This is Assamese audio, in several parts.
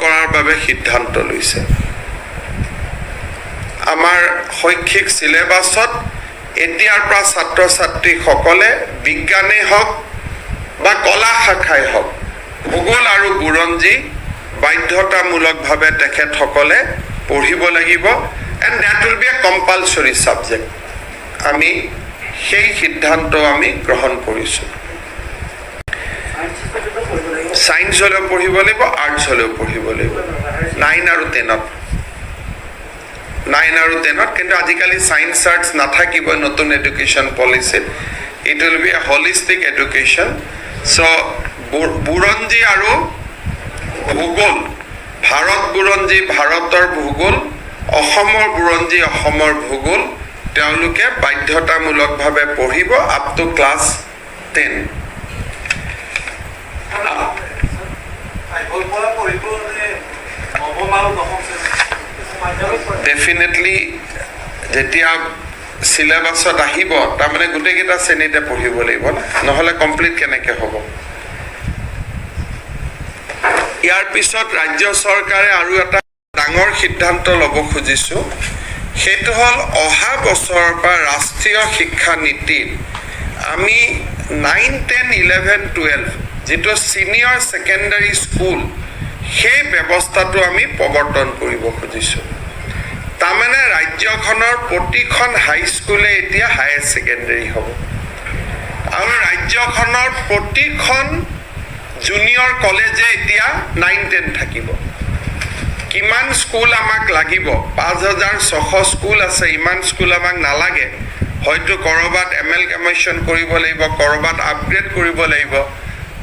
কৰাৰ বাবে সিদ্ধান্ত লৈছে আমাৰ শৈক্ষিক সিলেবাছত এতিয়াৰ পৰা ছাত্ৰ ছাত্ৰীসকলে বিজ্ঞানে হওক বা কলা শাখাই হওক ভূগোল আৰু বুৰঞ্জী বাধ্যতামূলকভাৱে তেখেতসকলে পঢ়িব লাগিব and that will be a compulsory subject আমি সেই সিদ্ধান্ত আমি গ্ৰহণ কৰিছো সায়েন্স হলেও পঢ়িব লাগিব আৰ্টছ হলেও পঢ়িব লাগিব 9 আৰু 10ত 9 আৰু 10ত কিন্তু আজিকালি সায়েন্স আৰ্টছ নাথাকিব নতুন education পলিচিত it will be a holistic education so বুৰঞ্জী আৰু ভূগোল ভাৰত বুৰঞ্জী ভাৰতৰ ভূগোল অসমৰ বুৰঞ্জী অসমৰ ভূগোল তেওঁলোকে বাধ্যতামূলকভাৱে পঢ়িব আপ টু ক্লাছ 10 ডেফিনেটলি যেতিয়া সিলেবাছত আহিব তাৰ মানে গোটেইকেইটা শ্ৰেণীতে পঢ়িব লাগিব নহলে কমপ্লিট কেনেকৈ হ'ব ইয়াৰ পিছত ৰাজ্য চৰকাৰে আৰু এটা ডাঙৰ সিদ্ধান্ত ল'ব খুজিছো সেইটো হ'ল অহা বছৰৰ পৰা ৰাষ্ট্ৰীয় শিক্ষা নীতিত আমি 9, 10, 11, 12 যেটো সিনিয়ৰ সেকেন্ডাৰী স্কুল সেই ব্যৱস্থাটো আমি প্ৰৱৰ্তন কৰিব খুজিছো তাৰমানে ৰাজ্যখনৰ প্ৰতিখন হাই স্কুলে এতিয়া হায়াৰ সেকেন্ডাৰী হ'ব আৰু ৰাজ্যখনৰ প্ৰতিখন জুনিয়ৰ কলেজে এতিয়া 9, 10 থাকিব কিমান স্কুল আমাক লাগিব 5600 স্কুল আছে ইমান স্কুল আমাক নালাগে হয়তো কৰবাত এমেলগামেশন কৰিব লাগিব কৰবাত আপগ্ৰেড কৰিব লাগিব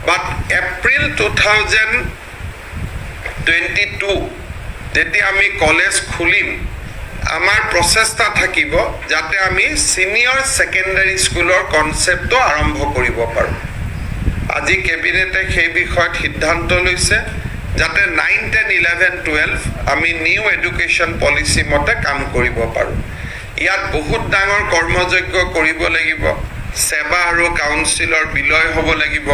বাট এপ্ৰিল 2022 যেতিয়া আমি কলেজ খুলিম আমাৰ প্ৰচেষ্টা থাকিব যাতে আমি সিনিয়ৰ সেকেন্ডাৰী স্কুলৰ কনসেপ্টটো আৰম্ভ কৰিব পাৰো আজি কেবিনেটে সেই বিষয়ত সিদ্ধান্ত লৈছে যাতে 9, 10, 11, 12 আমি নিউ এডুকেশ্যন পলিচি মতে কাম কৰিব পাৰো ইয়াত বহুত ডাঙৰ কৰ্মযজ্ঞ কৰিব লাগিব সেৱা আৰু কাউন্সিলৰ বিলয় হ'ব লাগিব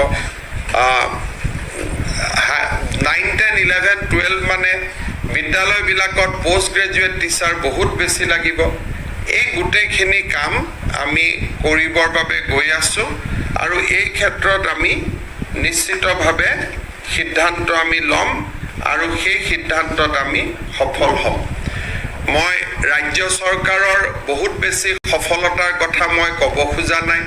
9, 10, 11, 12 মানে বিদ্যালয় বিলাকত পোষ্ট গ্ৰেজুৱেট টিচাৰ বহুত বেছি লাগিব এই গোটেইখিনি কাম আমি কৰিবৰ বাবে গৈ আছো আৰু এই ক্ষেত্ৰত আমি নিশ্চিতভাৱে সিদ্ধান্ত আমি লম আৰু সেই সিদ্ধান্তত আমি সফল হ'ম মই ৰাজ্য চৰকাৰৰ বহুত বেছি সফলতাৰ কথা মই ক'ব খোজা নাই